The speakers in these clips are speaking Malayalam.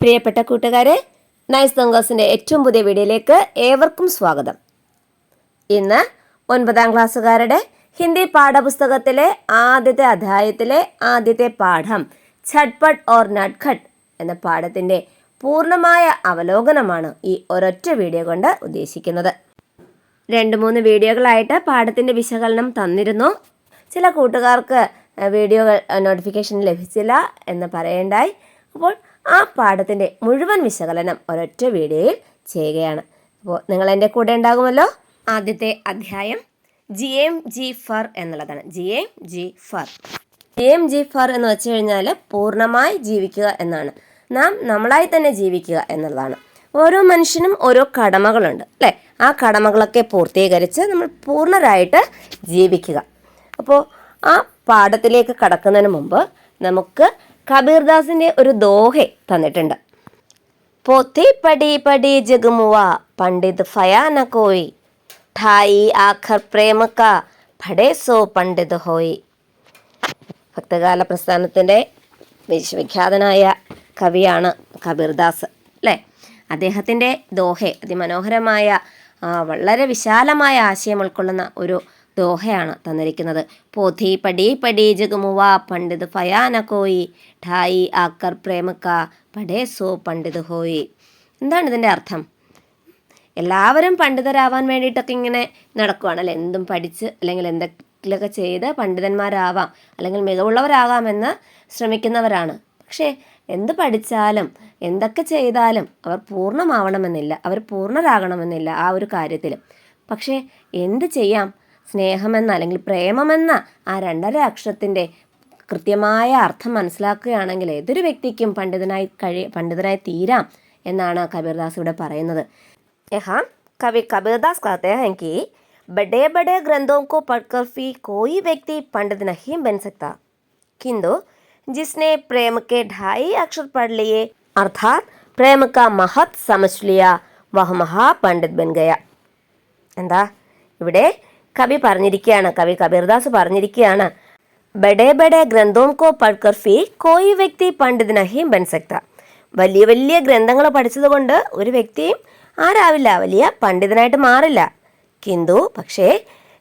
പ്രിയപ്പെട്ട കൂട്ടുകാരെ, നൈസ് ദോങ്കേഴ്സിൻ്റെ ഏറ്റവും പുതിയ വീഡിയോയിലേക്ക് ഏവർക്കും സ്വാഗതം. ഇന്ന് 9ാം ക്ലാസ്സുകാരുടെ ഹിന്ദി പാഠപുസ്തകത്തിലെ ആദ്യത്തെ അധ്യായത്തിലെ ആദ്യത്തെ പാഠം ഛട്ട്പട്ട് ഓർ നട്ഖട്ട് എന്ന പാഠത്തിൻ്റെ പൂർണ്ണമായ അവലോകനമാണ് ഈ ഒരൊറ്റ വീഡിയോ കൊണ്ട് ഉദ്ദേശിക്കുന്നത്. 2-3 വീഡിയോകളായിട്ട് പാഠത്തിൻ്റെ വിശകലനം തന്നിരുന്നു. ചില കൂട്ടുകാർക്ക് വീഡിയോകൾ നോട്ടിഫിക്കേഷൻ ലഭിച്ചില്ല എന്ന് പറയേണ്ടായി. അപ്പോൾ ആ പാഠത്തിൻ്റെ മുഴുവൻ വിശകലനം ഒരൊറ്റ വീഡിയോയിൽ ചെയ്യുകയാണ്. അപ്പോൾ നിങ്ങൾ എൻ്റെ കൂടെ ഉണ്ടാകുമല്ലോ. ആദ്യത്തെ അധ്യായം GMG ഫർ എന്നുള്ളതാണ്. GMG ഫർ എന്ന് വെച്ച് കഴിഞ്ഞാൽ പൂർണ്ണമായി ജീവിക്കുക എന്നാണ്. നാം നമ്മളായി തന്നെ ജീവിക്കുക എന്നുള്ളതാണ്. ഓരോ മനുഷ്യനും ഓരോ കടമകളുണ്ട് അല്ലേ? ആ കടമകളൊക്കെ പൂർത്തീകരിച്ച് നമ്മൾ പൂർണ്ണരായിട്ട് ജീവിക്കുക. അപ്പോൾ ആ പാഠത്തിലേക്ക് കടക്കുന്നതിന് മുമ്പ് നമുക്ക് കബീർദാസിൻ്റെ ഒരു ദോഹെ തന്നിട്ടുണ്ട്. പോത്തി പടി പടി ജഗമുവ പണ്ഡിത് ഫയാ ന കോയി ഠായി ആഖർ പ്രേമ കാ ഭടേ സോ പണ്ഡിത് ഹോയി. ഭക്തകാല പ്രസ്ഥാനത്തിൻ്റെ വിശ്വവിഖ്യാതനായ കവിയാണ് കബീർദാസ് അല്ലേ? അദ്ദേഹത്തിൻ്റെ ദോഹെ അതിമനോഹരമായ വളരെ വിശാലമായ ആശയം ഉൾക്കൊള്ളുന്ന ഒരു ദോഹയാണ് തന്നിരിക്കുന്നത്. പോഥി പടി പടി ജഗമുവ പണ്ഡിത് ഫയാ ന കോയി ഠായി ആക്കർ പ്രേമക്ക പടേ സോ പണ്ഡിത് ഹോയി. എന്താണ് ഇതിൻ്റെ അർത്ഥം? എല്ലാവരും പണ്ഡിതരാവാൻ വേണ്ടിയിട്ടൊക്കെ ഇങ്ങനെ നടക്കുവാണ് അല്ലേ? എന്തും പഠിച്ച് അല്ലെങ്കിൽ എന്തെങ്കിലുമൊക്കെ ചെയ്ത് പണ്ഡിതന്മാരാവാം അല്ലെങ്കിൽ മികവുള്ളവരാകാമെന്ന് ശ്രമിക്കുന്നവരാണ്. പക്ഷേ എന്ത് പഠിച്ചാലും എന്തൊക്കെ ചെയ്താലും അവർ പൂർണ്ണമാവണമെന്നില്ല, അവർ പൂർണ്ണരാകണമെന്നില്ല ആ ഒരു കാര്യത്തിലും. പക്ഷേ എന്ത് ചെയ്യാം? സ്നേഹമെന്ന അല്ലെങ്കിൽ പ്രേമമെന്ന ആ 2 അക്ഷരത്തിൻ്റെ കൃത്യമായ അർത്ഥം മനസ്സിലാക്കുകയാണെങ്കിൽ ഏതൊരു വ്യക്തിക്കും പണ്ഡിതനായി തീരാം എന്നാണ് കബീർദാസ് ഇവിടെ പറയുന്നത്. കവി കബീർദാസ് कहते हैं कि बड़े बड़े ग्रंथों को पढ़कर भी कोई व्यक्ति पंडित नहीं बन सकता, किंतु जिसने प्रेम के 2 अक्षर पढ़ लिए अर्थात प्रेम का महत्व समझ लिया वह महापंडित बन गया. എന്താ ഇവിടെ കവി കബീർദാസ് പറഞ്ഞിരിക്കുകയാണ്, ബഡേ ബഡേ ഗ്രന്ഥോം കോ പഠ്കർ ഫി കോയി വ്യക്തി പണ്ഡിത് നഹീം ബൻ സക്ത. വലിയ വലിയ ഗ്രന്ഥങ്ങൾ പഠിച്ചത് കൊണ്ട് ഒരു വ്യക്തിയും ആരാവില്ല, വലിയ പണ്ഡിതനായിട്ട് മാറില്ല. കിന്തു പക്ഷേ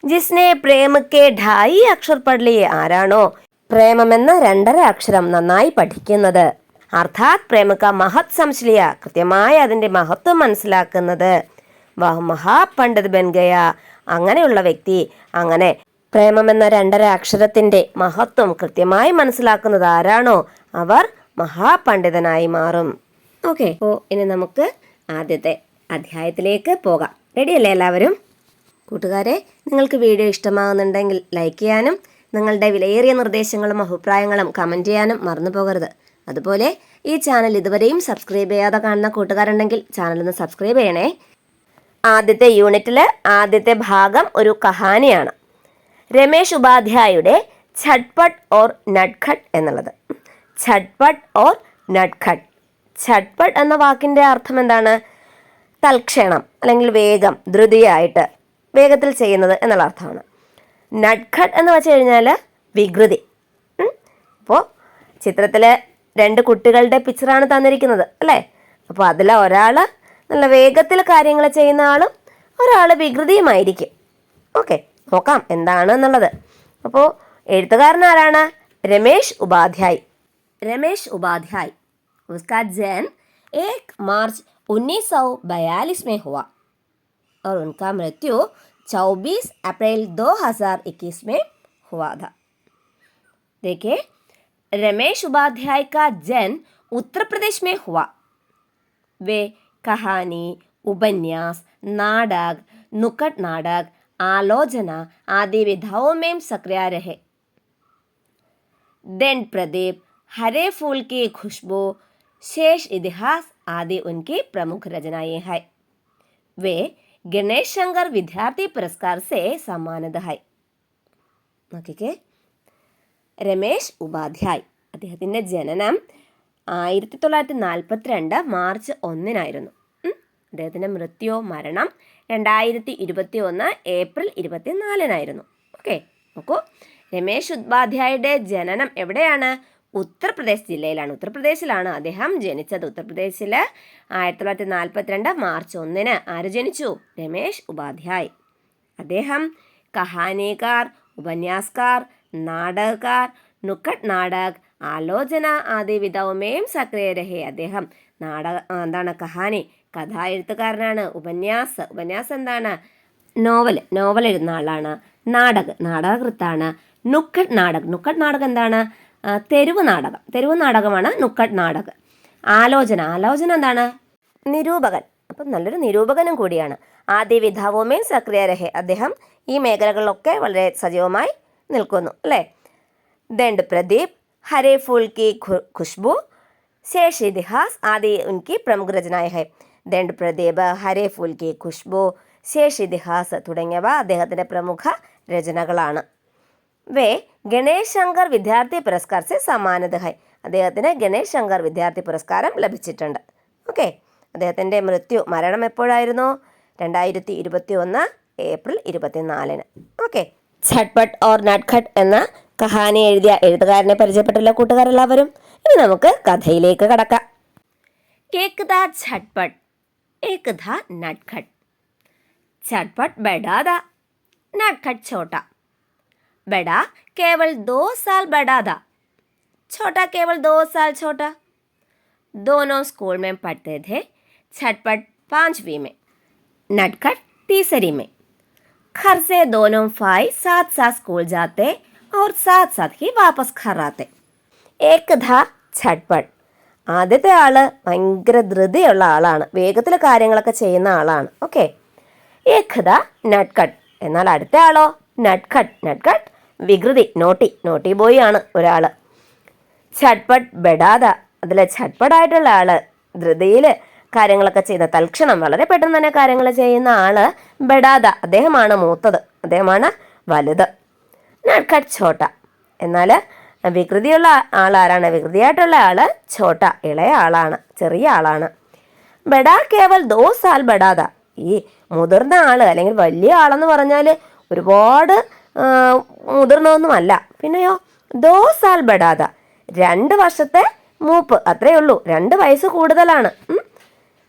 ജിസ്നെ പ്രേമക്കെ 2 അക്ഷർ പഠില്ലേ, ആരാണോ പ്രേമമെന്ന 2 അക്ഷരം നന്നായി പഠിക്കുന്നത്, അർത്ഥാത് പ്രേമക മഹത് സംശ്ലിയ കൃത്യമായി അതിൻ്റെ മഹത്വം മനസ്സിലാക്കുന്നത്, വഹ് മഹാപണ്ഡിത് ബൻ ഗയ അങ്ങനെയുള്ള വ്യക്തി, അങ്ങനെ പ്രേമമെന്ന 2 അക്ഷരത്തിൻ്റെ മഹത്വം കൃത്യമായി മനസ്സിലാക്കുന്നത് ആരാണോ അവർ മഹാപണ്ഡിതനായി മാറും. ഓക്കെ, അപ്പോൾ ഇനി നമുക്ക് ആദ്യത്തെ അധ്യായത്തിലേക്ക് പോകാം. റെഡിയല്ലേ എല്ലാവരും? കൂട്ടുകാരെ, നിങ്ങൾക്ക് വീഡിയോ ഇഷ്ടമാകുന്നുണ്ടെങ്കിൽ ലൈക്ക് ചെയ്യാനും നിങ്ങളുടെ വിലയേറിയ നിർദ്ദേശങ്ങളും അഭിപ്രായങ്ങളും കമൻറ്റ് ചെയ്യാനും മറന്നു പോകരുത്. അതുപോലെ ഈ ചാനൽ ഇതുവരെയും സബ്സ്ക്രൈബ് ചെയ്യാതെ കാണുന്ന കൂട്ടുകാരുണ്ടെങ്കിൽ ചാനലൊന്ന് സബ്സ്ക്രൈബ് ചെയ്യണേ. ആദ്യത്തെ യൂണിറ്റിൽ ആദ്യത്തെ ഭാഗം ഒരു കഹാനിയാണ്. രമേശ് ഉപാധ്യായുടെ ഛട്ട്പട്ട് ഓർ നട്ഖട്ട് എന്നുള്ളത്. ഛട്ട്പട്ട് ഓർ നട്ഖട്ട്. ഛട്ട്പട്ട് എന്ന വാക്കിൻ്റെ അർത്ഥം എന്താണ്? തൽക്ഷണം അല്ലെങ്കിൽ വേഗം, ധൃതിയായിട്ട് വേഗത്തിൽ ചെയ്യുന്നത് എന്നുള്ള അർത്ഥമാണ്. നട്ഖട്ട് എന്ന് വെച്ച് കഴിഞ്ഞാൽ വികൃതി. അപ്പോൾ ചിത്രത്തിൽ 2 കുട്ടികളുടെ പിക്ചറാണ് തന്നിരിക്കുന്നത് അല്ലേ? അപ്പോൾ അതിൽ ഒരാൾ നല്ല വേഗത്തിൽ കാര്യങ്ങൾ ചെയ്യുന്ന ആളും ഒരാൾ വികൃതിയുമായിരിക്കും. ഓക്കെ, നോക്കാം എന്താണ് എന്നുള്ളത്. അപ്പോൾ എഴുത്തുകാരൻ ആരാണ്? രമേശ് ഉപാധ്യായ്. उसका जन्म 1 मार्च 1942 में हुआ और उनका मृत्यु 24 अप्रैल 2021 में हुआ था. देखिए, रमेश उपाध्याय का जन्म उत्तर प्रदेश में हुआ. वे कहानी, उपन्यास, नाटक, नुक्कड़ नाटक, आलोचना आदि विधाओं में सक्रिय रहे. दिन प्रदीप, हरे फूल की खुशबू, शेष इतिहास आदि उनकी प्रमुख रचनाएं हैं. वे गणेश शंकर विद्यार्थी पुरस्कार से सम्मानित है. നോക്കിക്കേ, രമേശ് ഉപാധ്യായ്, അദ്ദേഹത്തിൻ്റെ ജനനം 1942 മാർച്ച് 1 അദ്ദേഹത്തിൻ്റെ മരണം 2021 ഏപ്രിൽ 24 ഓക്കെ, നോക്കൂ, രമേശ് ഉപാധ്യായുടെ ജനനം എവിടെയാണ്? ഉത്തർപ്രദേശ് ജില്ലയിലാണ്. ഉത്തർപ്രദേശിലാണ് അദ്ദേഹം ജനിച്ചത്. ഉത്തർപ്രദേശിൽ 1942 മാർച്ച് 1 ആര് ജനിച്ചു? രമേശ് ഉപാധ്യായ്. അദ്ദേഹം കഹാനികാർ, ഉപന്യാസ്കാർ, നാടകക്കാർ, നുക്കഡ് നാടക്, ആലോചന ആദി വിധവുമേം സക്രിയ രഹേ. അദ്ദേഹം കഹാനി, കഥ എഴുത്തുകാരനാണ്. ഉപന്യാസ് എന്താണ്? നോവൽ എഴുതുന്ന ആളാണ്. നാടകകൃത്താണ്. നുക്കഡ് നാടക് എന്താണ്? തെരുവ് നാടകമാണ് നുക്കഡ് നാടക്. ആലോചന എന്താണ്? നിരൂപകൻ. അപ്പം നല്ലൊരു നിരൂപകനും കൂടിയാണ്. ആദ്യ വിധാവുമേ സക്രിയ രഹേ. അദ്ദേഹം ഈ മേഖലകളിലൊക്കെ വളരെ സജീവമായി നിൽക്കുന്നു, അല്ലേ? ദണ്ഡ് പ്രദീപ്, ഹരേ ഫൂൽ കി ഖുശ്ബു, ശേഷ് ഇതിഹാസ് ആദി ഉൻകി പ്രമുഖ രചനായ ഹൈ. ദണ്ഡ് പ്രദീപ്, ഹരേ ഫൂൽ കി ഖുശ്ബു, ശേഷ് ഇതിഹാസ് തുടങ്ങിയവ അദ്ദേഹത്തിൻ്റെ പ്രമുഖ രചനകളാണ്. വേ ഗണേഷ് ശങ്കർ വിദ്യാർത്ഥി പുരസ്കാർ സെ സമ്മാനിത ഹൈ. അദ്ദേഹത്തിന് ഗണേഷ് ശങ്കർ വിദ്യാർത്ഥി പുരസ്കാരം ലഭിച്ചിട്ടുണ്ട്. ഓക്കെ. അദ്ദേഹത്തിൻ്റെ മരണം എപ്പോഴായിരുന്നു? 2021 ഏപ്രിൽ 24. ഓക്കെ. ഛട്ട്പട്ട് ഓർ നട്ട്ഖട്ട് എന്ന കഹാനി എഴുതിയ എഴുത്തുകാരനെ പരിചയപ്പെട്ടല്ലോ കൂട്ടുകാരെല്ലാവരും. ഇനി നമുക്ക് കഥയിലേക്ക് കടക്കാം. ഏക് ഥാ ഛട്ട്പട്ട്, ഏക് ഥാ നട്ട്ഖട്ട്. ഛട്ട്പട്ട് ബഡാ ഥാ, നട്ട്ഖട്ട് छोटा. बड़ा केवल 2 साल बड़ा था, छोटा केवल 2 साल छोटा. दोनों स्कूल में पढ़ते थे. छटपट 5वीं में, नटखट तीसरी में. घर से दोनों भाई साथ साथ स्कूल जाते और साथ साथ ही वापस घर आते. एक था छटपट. ആദ്യത്തെ ആള് ഭയങ്കര ധൃതിയുള്ള ആളാണ്, വേഗത്തിൽ കാര്യങ്ങളൊക്കെ ചെയ്യുന്ന ആളാണ്. ഓക്കെ. ഏകത നട്ട്ഖട്ട്. എന്നാൽ അടുത്ത ആളോ? നട്ട്ഖട്ട് വികൃതി, നോട്ടി ബോയ് ആണ് ഒരാള്. ഛട്ട്പട്ട് ബഡാദ. അതിൽ ഛട്ട്പട്ടായിട്ടുള്ള ആള്, ധൃതിയിൽ കാര്യങ്ങളൊക്കെ ചെയ്യുന്ന, തൽക്ഷണം വളരെ പെട്ടെന്ന് തന്നെ കാര്യങ്ങൾ ചെയ്യുന്ന ആള് ബഡാദ. അദ്ദേഹമാണ് മൂത്തത്, അദ്ദേഹമാണ് വലുത്. നട്ട്ഖട്ട് ഛോട്ട. എന്നാൽ വികൃതിയുള്ള ആളാരാണ്? വികൃതിയായിട്ടുള്ള ആള് ഛോട്ട, ഇളയ ആളാണ്, ചെറിയ ആളാണ്. ബഡാ കേവൽ 2 സാൽ ബഡാദ. ഈ മുതിർന്ന ആള് അല്ലെങ്കിൽ വലിയ ആളെന്ന് പറഞ്ഞാൽ ഒരുപാട് മുതിർന്നതൊന്നുമല്ല. പിന്നെയോ 2 സാൽ ബഡാദ, 2 വർഷത്തെ മൂപ്പ്, അത്രയേ ഉള്ളൂ, 2 വയസ്സ് കൂടുതലാണ്.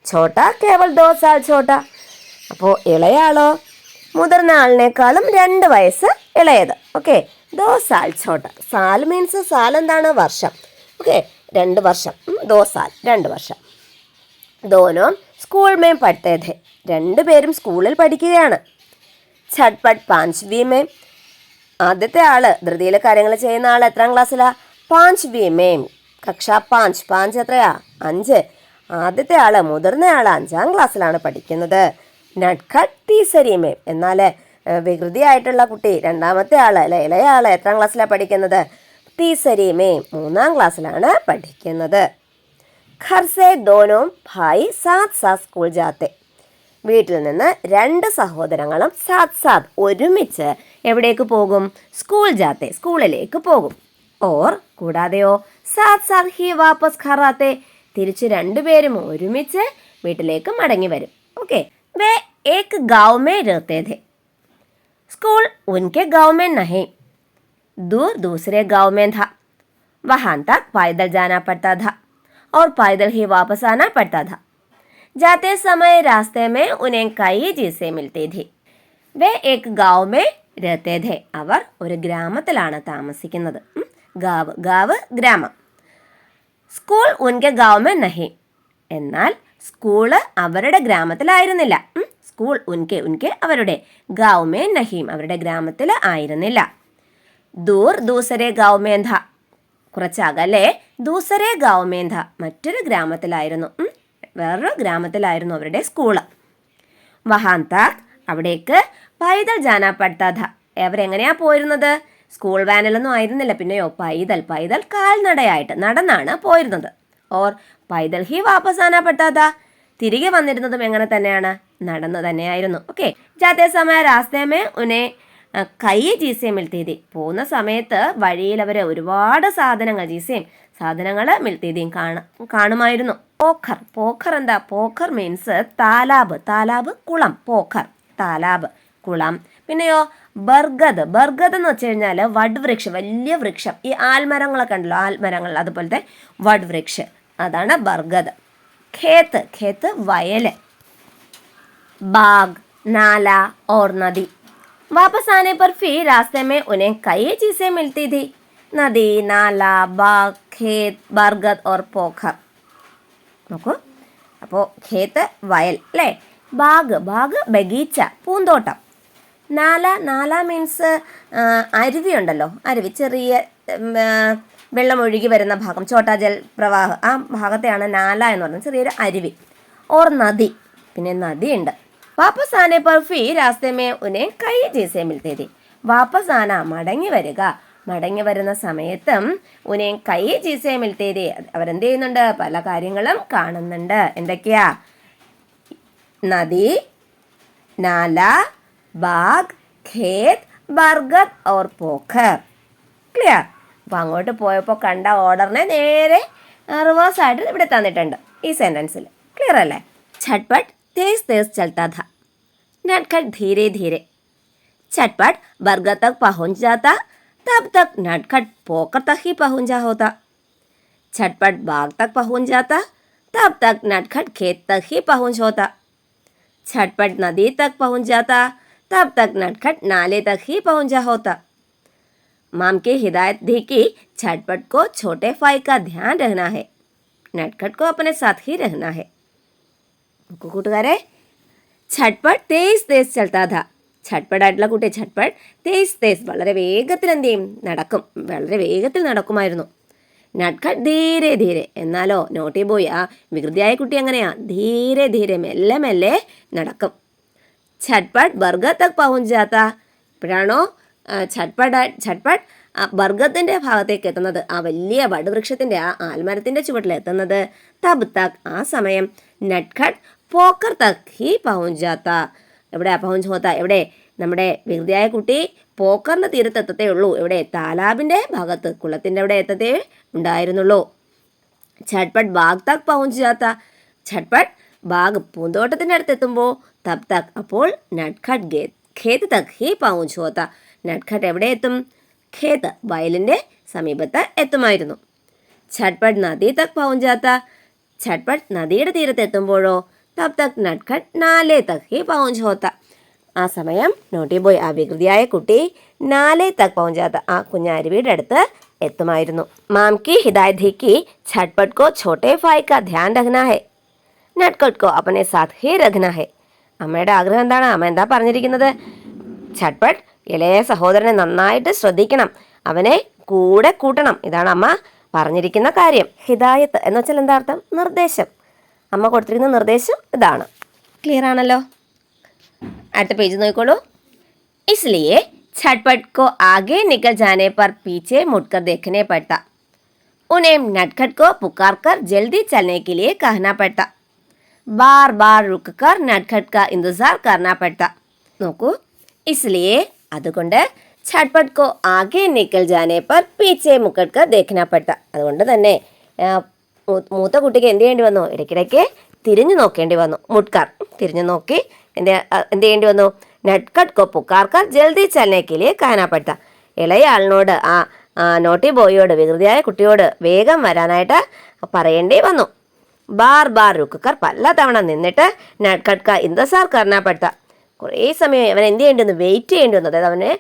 ഛോട്ട കേവൽ 2 സാൽ ഛോട്ട. അപ്പോൾ ഇളയാളോ മുതിർന്ന ആളിനേക്കാളും 2 വയസ്സ് ഇളയത്. ഓക്കെ. 2 സാൽ ഛോട്ട. സാൽ മീൻസ്, സാൽ എന്താണ്? വർഷം. ഓക്കെ. 2 വർഷം. 2 സാൽ 2 വർഷം. ദോനോ സ്കൂൾ മേം പഠിത്തേ ഥേ. 2 പേരും സ്കൂളിൽ പഠിക്കുകയാണ്. ഛട്ട്പട്ട് 5वीं में. ആദ്യത്തെ ആള്, ധൃതിയിൽ കാര്യങ്ങൾ ചെയ്യുന്ന ആൾ എത്രാം ക്ലാസ്സിലാ? 5वीं में, കക്ഷ 5 എത്രയാ? 5. ആദ്യത്തെ ആള്, മുതിർന്ന ആള് 5ാം ക്ലാസ്സിലാണ് പഠിക്കുന്നത്. നട്ട്ഖട്ട് തീസരി में. എന്നാൽ വികൃതിയായിട്ടുള്ള കുട്ടി, രണ്ടാമത്തെ ആള് അല്ലെ, ഇളയ ആള് എത്രാം ക്ലാസ്സിലാണ് പഠിക്കുന്നത്? തീസരി में, 3ാം ക്ലാസ്സിലാണ് പഠിക്കുന്നത്. ഘർ സേ ദോനോ ഭായി സാത്ത് സാത്ത് സ്കൂൾ ജാത്തെ. വീട്ടിൽ നിന്ന് 2 സഹോദരങ്ങളും സാത്ത് ഒരുമിച്ച് എവിടേക്ക് പോകും? സ്കൂൾ ജാത്തെ, സ്കൂളിലേക്ക് പോകും. ഓർ കൂടാതെയോ സാത്ത് ഹി വാപ്പസ് ഘർ ആത്തെ. തിരിച്ച് 2 പേരും ഒരുമിച്ച് വീട്ടിലേക്ക് മടങ്ങി വരും. ഓക്കെ. വേ ഏക് ഗാവ് മേ രഹത്തെ ഥേ. സ്കൂൾ ഉൻകെ ഗാവ് മേ നഹീ, दूर दूसरे गांव में था. वहां तक पैदल जाना पड़ता था और पैदल ही वापस आना पड़ता था. जाते समय रास्ते में उन्हें कई चीजें मिलती थी. वे एक गांव में रहते थे. അവർ ഒരു ഗ്രാമത്തിലാണ് താമസിക്കുന്നത്. ഗാവ് ഗ്രാമം. സ്കൂൾ ഉൻകെ ഗാവ് മേ നഹി. എന്നാൽ സ്കൂള് അവരുടെ ഗ്രാമത്തിലായിരുന്നില്ല. സ്കൂൾ ഉൻകെ അവരുടെ, ഗാവ് മേ നഹീം അവരുടെ ഗ്രാമത്തിൽ ആയിരുന്നില്ല. ദൂർ ദൂസരെ ഗാവ് മേം ഥാ. കുറച്ചകലെ ദൂസരെ ഗാവ് മേം ഥാ, മറ്റൊരു ഗ്രാമത്തിലായിരുന്നു, വേറൊരു ഗ്രാമത്തിലായിരുന്നു അവരുടെ സ്കൂള്. വഹാൻ താക് അവിടേക്ക് പൈതൽ ജാനാ പഡ്താ ഥാ. അവരെങ്ങനെയാ പോയിരുന്നത്? സ്കൂൾ വാനിലൊന്നും ആയിരുന്നില്ല. പിന്നെയോ പൈതൽ കാൽനടയായിട്ട് നടന്നാണ് പോയിരുന്നത്. ഓർ പൈതൽ ഹി വാപ്പസ് ആനാ പഡ്താ ഥാ. തിരികെ വന്നിരുന്നതും എങ്ങനെ തന്നെയാണ്? നടന്നു തന്നെയായിരുന്നു. ഓക്കെ. ജാതേ സമയ രാസ്തേ മേ ഉനെ കൈ ജീസയും മിൽത്തീതി. പോകുന്ന സമയത്ത് വഴിയിൽ അവർ ഒരുപാട് സാധനങ്ങൾ മിൽത്തീതിയും കാണുമായിരുന്നു. പോഖർ എന്താ? പോഖർ മീൻസ് താലാബ് കുളം. പോഖർ താലാബ് കുളം. പിന്നെയോ ബർഗദ്. ബർഗദ് എന്ന് വെച്ച് കഴിഞ്ഞാൽ വഡ്വൃക്ഷം, വലിയ വൃക്ഷം. ഈ ആൽമരങ്ങളൊക്കെ ഉണ്ടല്ലോ, ആൽമരങ്ങൾ, അതുപോലത്തെ വഡ്വൃക്ഷം, അതാണ് ബർഗദ്. ഖേത്ത്, ഖേത്ത് വയല്. बाग, नाला और नदी. वापस आने पर फिर रास्ते में उन्हें कई चीजें मिलती थी. नदी, नाला, बाग, खेत, बरगद और पोखर. നോക്കൂ, അപ്പോൾ ഖേത്ത് വയൽ അല്ലേ, ബാഗ്, ബാഗ് ബഗീച്ച, പൂന്തോട്ടം. നാല, നാല മീൻസ് അരുവി ഉണ്ടല്ലോ, അരുവി, ചെറിയ വെള്ളം ഒഴുകി വരുന്ന ഭാഗം, ചോട്ടാജൽ പ്രവാഹം, ആ ഭാഗത്തെയാണ് നാല എന്ന് പറയുന്നത്, ചെറിയൊരു അരുവി. ഓർ നദി, പിന്നെ നദിയുണ്ട്. വാപ്പസ് ആനെ पर फिर रास्ते में उन्हें कई चीजें मिलती थी. വാപ്പസ് ആന മടങ്ങി വരിക, മടങ്ങി വരുന്ന സമയത്തും ഉനേം കൈ ചീസേ മിൽത്തേ ഥി, അവരെന്ത് ചെയ്യുന്നുണ്ട്, പല കാര്യങ്ങളും കാണുന്നുണ്ട്. എന്തൊക്കെയാ? നദി, നാല, ബാഗ്, ഖേത്, ബർഗദ് ഓർ പോഖർ. ക്ലിയർ? അപ്പോൾ അങ്ങോട്ട് പോയപ്പോൾ കണ്ട ഓർഡറിനെ നേരെ റിവേഴ്സ് ആയിട്ട് ഇവിടെ തന്നിട്ടുണ്ട് ഈ സെൻറ്റൻസിൽ. ക്ലിയർ അല്ലേ? झटपट तेज तेज चलता था, नटखट धीरे धीरे. झटपट बरगद तक पहुंच जाता, तब तक नटखट पोखर तक ही पहुंचा होता. झटपट बाग तक पहुंच जाता, तब तक नटखट खेत तक ही पहुंच होता. झटपट नदी तक पहुंच जाता, तब तक नटखट नाले तक ही पहुंचा होता. माम की हिदायत दी कि झटपट को छोटे फाई का ध्यान रखना है, नटखट को अपने साथ ही रहना है. കൂട്ടുകാരെ, ഛട്ട്പട്ട് തേസ് തേസ് ചൽത്താ ഥാ. ഛട്ട്പട്ടായിട്ടുള്ള കുട്ടി ഛട്ട്പട്ട്, തേസ് തേസ് വളരെ വേഗത്തിൽ എന്ത് ചെയ്യും, നടക്കും, വളരെ വേഗത്തിൽ നടക്കുമായിരുന്നു. നട്ട്ഖട്ട് ധീരെ ധീരെ, എന്നാലോ നോട്ടി ബോയ്, ആ വികൃതിയായ കുട്ടി എങ്ങനെയാ, ധീരെ ധീരെ, മെല്ലെ മെല്ലെ നടക്കും. ഛട്ട്പട്ട് ബർഗദ് തക് പहुंच जाता, ഇപ്പോഴാണോ ഛട്ട്പട്ട് ബർഗത്തിൻ്റെ ഭാഗത്തേക്ക് എത്തുന്നത്, ആ വലിയ വടുവൃക്ഷത്തിൻ്റെ, ആ ആൽമരത്തിൻ്റെ ചുവട്ടിലെത്തുന്നത്. തബ് തക്, ആ സമയം. നട്ട്ഖട്ട് പോക്കർ തക് ഹി പहुंच जाता, എവിടെ പहुंच होता, എവിടെ, നമ്മുടെ വികൃതിയായ കുട്ടി പോക്കറിൻ്റെ തീരത്തെത്തത്തേ ഉള്ളൂ. എവിടെ? താലാബിൻ്റെ ഭാഗത്ത്, കുളത്തിൻ്റെ അവിടെ എത്തത്തേ ഉണ്ടായിരുന്നുള്ളൂ. ഛട്ട്പട്ട് ബാഗ് തക് പहुंच जाता, ഛട്ട്പട്ട് ബാഗ് പൂന്തോട്ടത്തിൻ്റെ അടുത്ത് എത്തുമ്പോൾ, തബ് തക്, അപ്പോൾ. നട്ട്ഖട്ട് ഖേത് തക് ഹി പहुंच होता, നട്ട്ഖട്ട് എവിടെ എത്തും, ഖേത് വയലിൻ്റെ സമീപത്ത് എത്തുമായിരുന്നു. ഛട്ട്പട്ട് നദി തക് പहुंच जाता, ഛട്ട്പട്ട് നദിയുടെ തീരത്ത് എത്തുമ്പോഴോ, തബ് തക് നട്ട്ഖട്ട് നാലേ തക് ഹി പहुंच होता, ആ സമയം നോട്ടി ബോയ്, ആ വികൃതിയായ കുട്ടി നാലേ തക് പहुंच जाता, ആ കുഞ്ഞരുവിയുടെ അടുത്ത് എത്തുമായിരുന്നു. മാം കി ഹിദായത് ഹി കി ഛട്ട്പട്ട് കോ ഛോട്ടേ ഫായ് കാ ധ്യാൻ രഖ്നാ ഹൈ, നട്ട്ഖട്ട് കോ അപ്നെ സാത്ത് ഹി രഖ്നാ ഹൈ. അമ്മയുടെ ആഗ്രഹം എന്താണ്? അമ്മ എന്താ പറഞ്ഞിരിക്കുന്നത്? ഛട്ട്പട്ട് ഇളയ സഹോദരനെ നന്നായിട്ട് ശ്രദ്ധിക്കണം, അവനെ കൂടെ കൂട്ടണം, ഇതാണ് അമ്മ പറഞ്ഞിരിക്കുന്ന കാര്യം. ഹിദായത്ത് എന്ന് വെച്ചാൽ എന്താ അർത്ഥം? നിർദ്ദേശം. അമ്മ കൊടുത്തിരിക്കുന്ന നിർദ്ദേശം ഇതാണ്. ക്ലിയർ ആണല്ലോ? അടുത്ത പേജ് നോക്കിക്കോളൂ. इसलिए झटपट को आगे निकल जाने पर पीछे मुड़कर देखने पड़ता, उन्हें नटखट को पुकारकर जल्दी चलने के लिए कहना पड़ता, बार बार रुककर नटखट का इंतजार करना पड़ता. നോക്കൂ, इसलिए അതുകൊണ്ട് झटपट को आगे निकल जाने पर पीछे मुड़कर देखना पड़ता, അതുകൊണ്ട് തന്നെ മൂത്ത കുട്ടിക്ക് എന്ത് ചെയ്യേണ്ടി വന്നു? ഇടയ്ക്കിടയ്ക്ക് തിരിഞ്ഞു നോക്കേണ്ടി വന്നു. മുട്ട്കർ, തിരിഞ്ഞു നോക്കി എന്ത് ചെയ്യേണ്ടി വന്നു? നട്ട്ഖട്ട് കോ പുക്കാർക്കർ ജൽദി ചലനേക്ക് ലിയേ कहना पड़ता, ഇളയ ആളിനോട്, ആ നോട്ടി ബോയിയോട്, വികൃതിയായ കുട്ടിയോട് വേഗം വരാനായിട്ട് പറയേണ്ടി വന്നു. ബാർ ബാർ രുക്കർ, പല തവണ നിന്നിട്ട് നട്ട്ഖട്ട് കാ ഇന്തസാർ करना पड़ता, കുറേ സമയം അവൻ എന്ത് ചെയ്യേണ്ടി വന്നു? വെയിറ്റ് ചെയ്യേണ്ടി വന്നു. അതായത് അവന്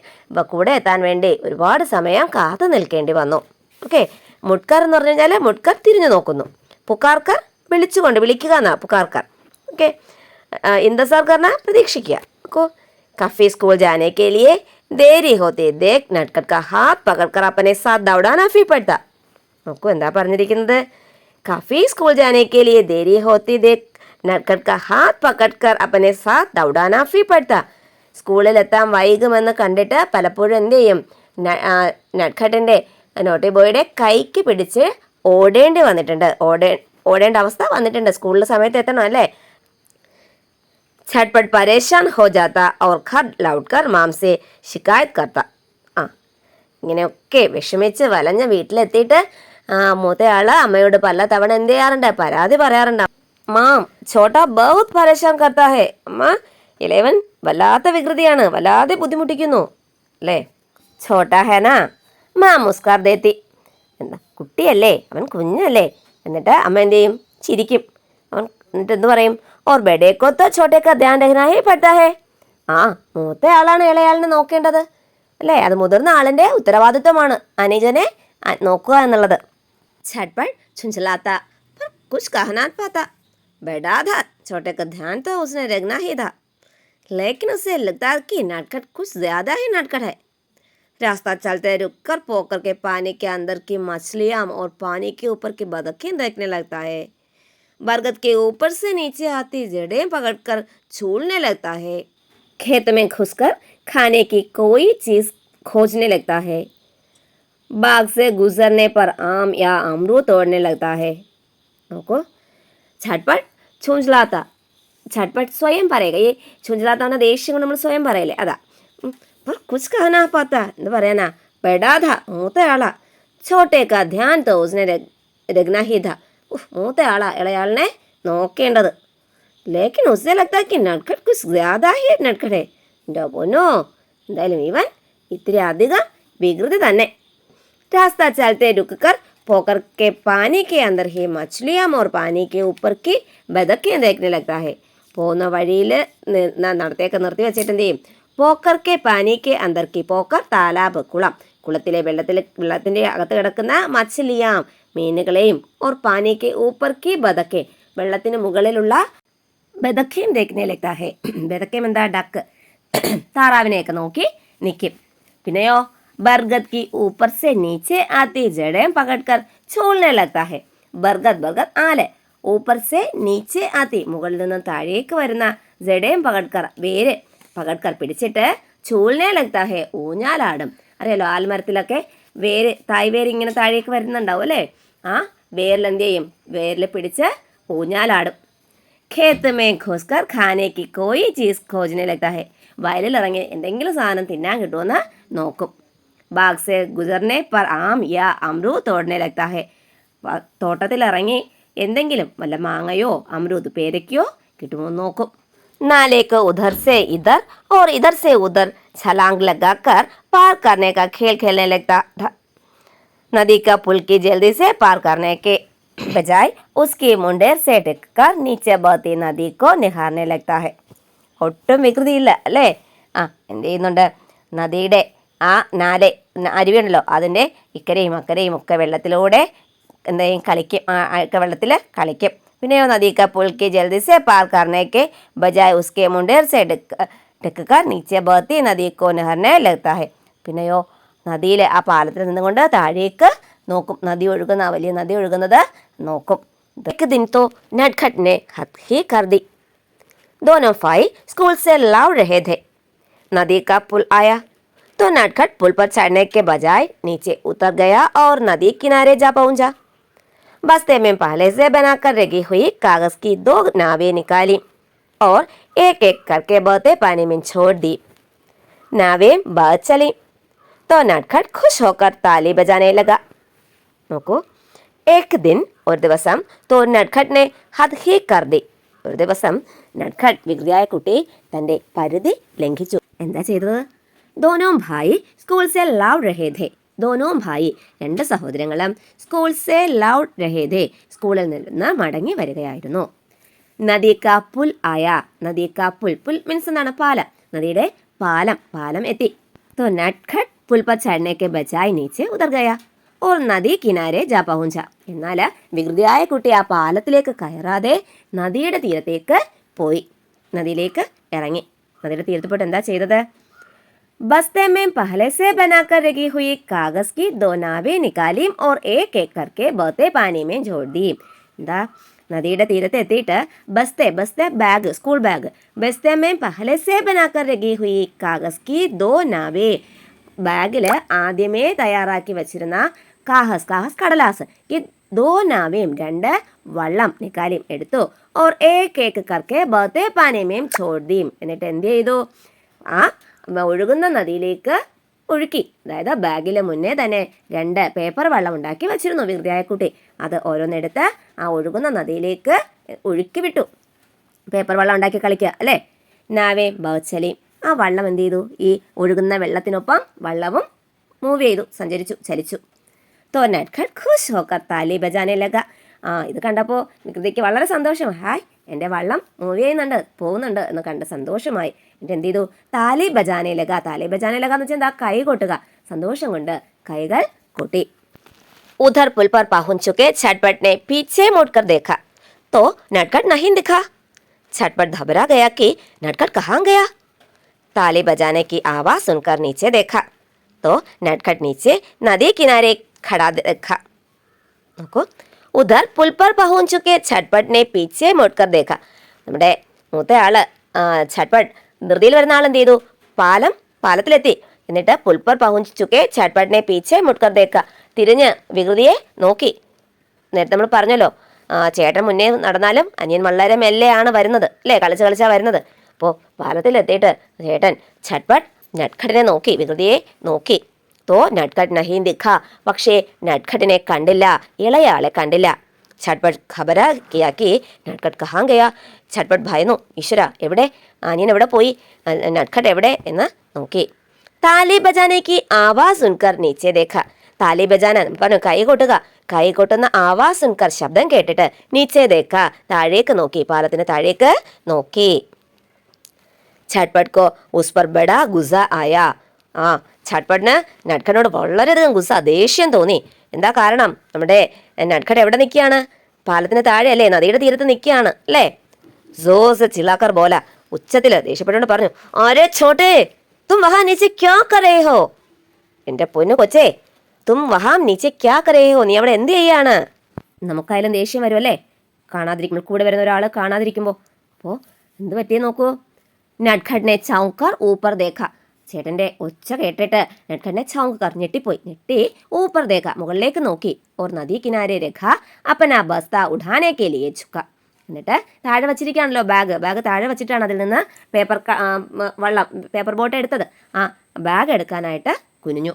കൂടെ എത്താൻ വേണ്ടി ഒരുപാട് സമയം കാത്തു നിൽക്കേണ്ടി വന്നു. ഓക്കെ, മുട്ട്കർ എന്ന് പറഞ്ഞു കഴിഞ്ഞാൽ മുട്ട്കർ തിരിഞ്ഞു നോക്കുന്നു, പുക്കാർക്കർ വിളിച്ചുകൊണ്ട്, വിളിക്കുക എന്നാ പുക്കാർക്കർ. ഓക്കെ, ഇന്തസാർ കർണ പ്രതീക്ഷിക്കുക. ഓക്കോ, काफी स्कूल जाने के लिए देरी होती देख नटखट का हाथ पकड़कर अपने साथ दौड़ाना फिर पड़ता. നോക്കൂ എന്താ പറഞ്ഞിരിക്കുന്നത്? काफी स्कूल जाने के लिए देरी होती देख नटखट का हाथ पकड़कर अपने साथ दौड़ाना फिर पड़ता. സ്കൂളിലെത്താൻ വൈകുമെന്ന് കണ്ടിട്ട് പലപ്പോഴും എന്ത് ചെയ്യും? നട്ട്ഖട്ടിൻ്റെ, നോട്ടി ബോയുടെ കൈക്ക് പിടിച്ച് ഓടേണ്ടി വന്നിട്ടുണ്ട്. ഓടേണ്ട അവസ്ഥ വന്നിട്ടുണ്ട്. സ്കൂളിലെ സമയത്ത് എത്തണം അല്ലേ? झटपट परेशान हो जाता और घर लौटकर माम से शिकायत करता. ആ ഇങ്ങനെയൊക്കെ വിഷമിച്ച് വലഞ്ഞ വീട്ടിലെത്തിയിട്ട് മൂത്തയാള് അമ്മയോട് പല തവണ എന്ത് ചെയ്യാറുണ്ട്? പരാതി പറയാറുണ്ട്. മാം ഛോട്ടാ ബഹുത് പരേശാൻ കർത്താ ഹേ, അമ്മ ഇളയവൻ വല്ലാത്ത വികൃതിയാണ്, വല്ലാതെ ബുദ്ധിമുട്ടിക്കുന്നു അല്ലേ. ഛോട്ടാ ഹേന മാ മുസ്കാർ ദേത്തി. എന്താ കുട്ടിയല്ലേ, അവൻ കുഞ്ഞല്ലേ. എന്നിട്ട് അമ്മ എന്ത് ചെയ്യും, ചിരിക്കും. അവൻ എന്നിട്ട് എന്ത് പറയും, ഓർ ബെഡേക്കോത്തോ ഛോട്ടേക്കാ ധ്യാൻ രഖ്നാ ഹി പഡ്താ ഹേ. ആ, മൂത്ത ആളാണ് ഇളയാളിനെ നോക്കേണ്ടത് അല്ലേ. അത് മുതിർന്ന ആളിൻ്റെ ഉത്തരവാദിത്വമാണ് അനുജനെ നോക്കുക എന്നുള്ളത്. झटपट झुंझलाता पर कुछ कह ना पाता। बड़ा था, छोटे का ध्यान तो उसने रखना ही था, लेकिन उसे लगता कि नटखट कुछ ज्यादा ही नटखट है। रास्ता चलते रुक कर पोकर के पानी के अंदर की मछलियाँ और पानी के ऊपर की बतखें देखने लगता है। बरगद के ऊपर से नीचे आती जड़ें पकड़कर झूलने लगता है। खेत में घुसकर खाने की कोई चीज खोजने लगता है। बाग से गुजरने पर आम या अमरूद तोड़ने लगता है. നോക്കൂ, ഛട്പട്ട് ചൂഞ്ചലാത്ത. ഛട്പട്ട് സ്വയം പറയുക. ഈ ചൂഞ്ചലാത്ത എന്ന ദേഷ്യം കൊണ്ട് നമ്മൾ സ്വയം പറയല്ലേ, അതാ. കുച്ച് കഹനാ പാത്ത എന്ന് പറയാനാ. പെടാത മൂത്തയാളാ. ഛോട്ടേക്കാ ധ്യാൻ തോ ഉസ്നെ രഖ്നാ ഹി ഥാ. മൂത്തയാളാ, ഇളയാളിനെ നോക്കേണ്ടത്. ലേക്കിൻ ഉസ്സേ ലഗ്താ കി നട്ഖട്ട് കുച്ച് ജ്യാദാ ഹി നട്ഖട്ട് ഹൈ. എൻ്റെ പൊന്നോ, എന്തായാലും ഇവൻ ഇത്തിരി അധികം വികൃതി തന്നെ. रास्ता चलते रुक कर पोकर के पानी के अंदर ही मछलियाँ और पानी के ऊपर की बतखें देखने लगता है. പോകുന്ന വഴിയിൽ നടത്തേക്ക് നിർത്തി വെച്ചിട്ട് എന്ത് ചെയ്യും, പോക്കർ കെ പാനി കെ അന്തർ കി. പോക്കർ താലാബ്, കുളം. കുളത്തിലെ വെള്ളത്തിൻ്റെ അകത്ത് കിടക്കുന്ന മച്ഛലിയാം, മീനുകളെയും, ഓർ പാനി കെ ഊപ്പർ കി ബതക്കെ, വെള്ളത്തിന് മുകളിലുള്ള ബതക്കേം ദേഖ്നെ ലഗ്താ ഹേ. ബതക്കേം എന്താ, ഡക്ക്, താറാവിനെയൊക്കെ നോക്കി നിൽക്കും. പിന്നെയോ बरगद की ऊपर से नीचे आती जड़ें पकड़कर छोड़ने लगता है. बरगद ആല്. ഊപ്പർ സെ നീച്ചെ ആത്തി, മുകളിൽ നിന്നും താഴേക്ക് വരുന്ന ജഡേം പകഡ്കർ, വേര് പകഡ്കർ പിടിച്ചിട്ട് ചൂൾനെ ലഗ്താ ഹേ, ഊഞ്ഞാലാടും. അറിയാലോ, ആൽമരത്തിലൊക്കെ വേര്, തായ്വേര് ഇങ്ങനെ താഴേക്ക് വരുന്നുണ്ടാവും അല്ലേ. ആ വേരിൽ എന്ത് ചെയ്യും, വേരിൽ പിടിച്ച് ഊഞ്ഞാലാടും. ഖേത്ത് മേ ഘുസ്കർ ഖാനെ കി കോയി ചീസ് ഖോജ്നെ ലഗ്താ ഹേ. വയലിലിറങ്ങി എന്തെങ്കിലും സാധനം തിന്നാൻ കിട്ടുമെന്ന് നോക്കും. ബാഗ് സെ ഗുസർനെ പർ ആം യാ അമറൂദ് തോടനെ ലഗ്താ ഹേ. തോട്ടത്തിലിറങ്ങി എന്തെങ്കിലും വല്ല മാങ്ങയോ അമറൂദ് പേരയ്ക്കോ കിട്ടുമോ നോക്കും. നാലേക്ക് ഉധർ സെ ഇധർ और इधर से उधर छलांग लगाकर पार करने का खेल खेलने लगता था. नदी का पुल की जल्दी से पार करने के बजाय उसकी मुंडेर से टिककर नीचे बहती नदी को निहारने लगता है. ഒട്ടും വികൃതിയില്ല അല്ലേ. എന്ത് ചെയ്യുന്നുണ്ട്, നദിയുടെ ആ അരുവിയുണ്ടല്ലോ, അതിൻ്റെ ഇക്കരയും അക്കരയും ഒക്കെ വെള്ളത്തിലൂടെ എന്തെങ്കിലും കളിക്കും, വെള്ളത്തിൽ കളിക്കും. പിന്നെയോ നദിക്ക പുൽക്കി ജൽദി സെ പാർ കർണേക്ക് ബജായ് ഉസ്കെ മുണ്ടേർ സെ ടിക്കർ നീച്ചെ ബഹത്തി നദിക്കോ നെഹർനെ ലഗ്താ ഹെ. പിന്നെയോ നദിയിലെ ആ പാലത്തിൽ നിന്നുകൊണ്ട് താഴേക്ക് നോക്കും, നദി ഒഴുകുന്ന, വലിയ നദി ഒഴുകുന്നത് നോക്കും. एक दिन तो नटखट ने हद ही कर दी. दोनों भाई स्कूल से लौट रहे थे. नदी का पुल आया तो नटखट पुल पर चढ़ने के बजाय नीचे उतर गया और नदी किनारे जा पहुंचा. बस्ते में पहले से बनाकर रखी हुई कागज की 2 नावें निकाली और एक एक करके बहते पानी में छोड़ दी. नावें बह चली तो नटखट खुश होकर ताली बजाने लगा. നോക്കൂ, एक दिन ഒരു ദിവസം तो नटखट ने हद ही कर दी. ഒരു ദിവസം നട്ഖട്ട്, വികൃതിയായ കുട്ടി, തൻ്റെ പരിധി ലംഘിച്ചു. എന്താ ചെയ്തത്? दोनों भाई स्कूल से लौट रहे थे. दोनों भाई, രണ്ട് സഹോദരങ്ങളും സ്കൂൾ സെ ലൗട്ട് രഹേ ഥേ, സ്കൂളിൽ നിന്ന് മടങ്ങി വരികയായിരുന്നു. നദി കാ പുൽ ആയ. നദി കാ പുൽ, പുൽ മീൻസ് എന്താണ്, പാലം. നദിയുടെ പാലം എത്തി. तो नटखट पुल पर चढ़ने के बजाय नीचे उतर गया और നദി കിനാരെ ജാ പഹുഞ്ച. എന്നാൽ വികൃതിയായ കുട്ടി ആ പാലത്തിലേക്ക് കയറാതെ നദിയുടെ തീരത്തേക്ക് പോയി, നദിയിലേക്ക് ഇറങ്ങി. നദിയുടെ തീരത്ത് പോയിട്ട് എന്താ ചെയ്തത്? बस्ते में पहले से बनाकर रखी हुई कागज की 2 नावें निकाली और एक एक करके बहते पानी में छोड़ दी. എന്താ, നദിയുടെ തീരത്ത് എത്തിയിട്ട് ബസ്തെ bag, school bag. ബസ്തെ may പഹലെ say ബനാക്കർ രഖി ഹുയി Kaagaz കി 2 നാവേ, ബാഗിൽ ആദ്യമേ തയ്യാറാക്കി വെച്ചിരുന്ന കാഹസ് കടലാസ്, ഈ 2 നാവേം 2 വള്ളം നിക്കാലിയും എടുത്തു. ഓർ ഏക് ഏക് കർക്കെ ബഹത്തെ പാനി മേം ഛോഡ് ദീം. എന്നിട്ട് എന്ത് ചെയ്തു? ആ ഒഴുകുന്ന നദിയിലേക്ക് ഒഴുക്കി. അതായത് ബാഗിൽ മുന്നേ തന്നെ 2 പേപ്പർ വെള്ളം ഉണ്ടാക്കി വെച്ചിരുന്നു വികൃതിയായ കുട്ടി. അത് ഓരോന്നെടുത്ത് ആ ഒഴുകുന്ന നദിയിലേക്ക് ഒഴുക്കി വിട്ടു. പേപ്പർ വെള്ളം ഉണ്ടാക്കി കളിക്കുക അല്ലേ. നാവേ ബൗച്ചലിയും. ആ വള്ളം എന്ത് ചെയ്തു? ഈ ഒഴുകുന്ന വെള്ളത്തിനൊപ്പം വള്ളവും മൂവ് ചെയ്തു, സഞ്ചരിച്ചു, ചലിച്ചു. തോ നട്ഖട്ട് ഖുഷ് ഹോക്കർ താലി ബജാനെ ലഗ. ഇത് കണ്ടപ്പോൾ വികൃതിക്ക് വളരെ സന്തോഷം. ഹായ്, എൻ്റെ വള്ളം മൂവ് ചെയ്യുന്നുണ്ട്, പോകുന്നുണ്ട് എന്ന് കണ്ട് സന്തോഷമായി. എന്നിട്ട് എന്ത് ചെയ്തു? താലി ബജാനെ ലഗ. താലി ബജാനെ ലഗ എന്ന് വെച്ചാൽ എന്താ? കൈ കൊട്ടുക. സന്തോഷം കൊണ്ട് കൈകൾ കൊട്ടി. उधर पुल पर पहुंच चुके छटपट ने पीछे मुड़कर देखा तो नटखट नहीं दिखा। छटपट घबरा गया कि नटखट कहाँ गया। ताली बजाने की आवाज सुनकर नीचे देखा तो नटखट नीचे नदी किनारे खड़ा देखा. നോക്കൂ, ഉധർ പുൽ പർ പहुंच चुके छटपट ने पीछे मुड़कर देखा. നമ്മുടെ മൂത്തയാള് छटपट ധൃതിയിൽ വരുന്ന ആൾ എന്ത് ചെയ്തു? പാലത്തിലെത്തി. എന്നിട്ട് പുൽപ്പർ പहुंच चुके छटपट ने पीछे मुड़कर देखा. തിരിഞ്ഞ് വികൃതിയെ നോക്കി. നേരത്തെ നമ്മൾ പറഞ്ഞല്ലോ, ചേട്ടൻ മുന്നേ നടന്നാലും അനിയൻ വളരെ മെല്ലെയാണ് വരുന്നത്, അല്ലേ? കളിച്ചാ വരുന്നത്. അപ്പോൾ പാലത്തിലെത്തിയിട്ട് ചേട്ടൻ छटपट നട്ഖട്ടിനെ നോക്കി, വികൃതിയെ നോക്കി. തോ നട്ഖട്ട് നഹീ ദിഖ. പക്ഷേ നട്ഖട്ടിനെ കണ്ടില്ല, ഇളയാളെ കണ്ടില്ല. छटपट ഖബരാ കിയാക്കി നട്ഖട്ട് കഹാം ഗയാ. छटपट ഭയന്നു. ഈശ്വര, എവിടെ? അനിയൻ എവിടെ പോയി? നട്ഖട്ട് എവിടെ എന്ന് നോക്കി. താലി ബജാനേക്ക് ആവാസ് സുൻകർ നീച്ചെ ദേഖ. താലി ബജാന പറഞ്ഞു കൈ കൊട്ടുക. കൈ കൊട്ടുന്ന ആവാസ് സുൻകർ ശബ്ദം കേട്ടിട്ട് നീച്ചെ ദേഖ, താഴേക്ക് നോക്കി, പാലത്തിന് താഴേക്ക് നോക്കി. छटपट को उस पर बड़ा गुस्सा आया. छटपटिന് നട്ഖട്ടിനോട് വളരെയധികം ഗുസ്സ, ദേഷ്യം തോന്നി. എന്താ കാരണം? നമ്മുടെ നട്ഖട്ട് എവിടെ നിൽക്കുകയാണ്? പാലത്തിന് താഴെ അല്ലേ, നദിയുടെ തീരത്ത് നിൽക്കുകയാണ്, അല്ലേ? ജോസ് ചിലാക്കർ ബോല, ഉച്ചത്തിൽ ദേഷ്യപ്പെട്ടുകൊണ്ട് പറഞ്ഞു, അരേ ഛോട്ടേ തും വഹാ നീച്ചെ ക്യാ കരേ ഹോ. എൻ്റെ പൊന്നു കൊച്ചേ, തും വഹാ നീച്ചെ ക്യാ കരേ ഹോ, നീ അവിടെ എന്ത് ചെയ്യാണ്? നമുക്കായാലും ദേഷ്യം വരുമല്ലേ, കാണാതിരിക്കുമ്പോൾ, കൂടെ വരുന്ന ഒരാൾ കാണാതിരിക്കുമ്പോൾ. അപ്പോൾ എന്ത് പറ്റിയേ നോക്കൂ. നട്ഖട്ടിനെ ചൗക്കർ ഊപ്പർ ദേഖ. ചേട്ടൻ്റെ ഒച്ച കേട്ടിട്ട് നട്ഖട്ടിനെ ചൗക്കർ ഞെട്ടിപ്പോയി. ഞെട്ടി ഊപ്പർ ദേഖ, മുകളിലേക്ക് നോക്കി. ഓർ നദി കിനാരെ രഖ അപ്പന ബസ്ത ഉഠാനെ കെ ലിയെ ചുക്ക. എന്നിട്ട് താഴെ വച്ചിരിക്കുകയാണല്ലോ ബാഗ് താഴെ വെച്ചിട്ടാണ് അതിൽ നിന്ന് പേപ്പർ ബോട്ട് എടുത്തത്. ആ ബാഗ് എടുക്കാനായിട്ട് കുനിഞ്ഞു.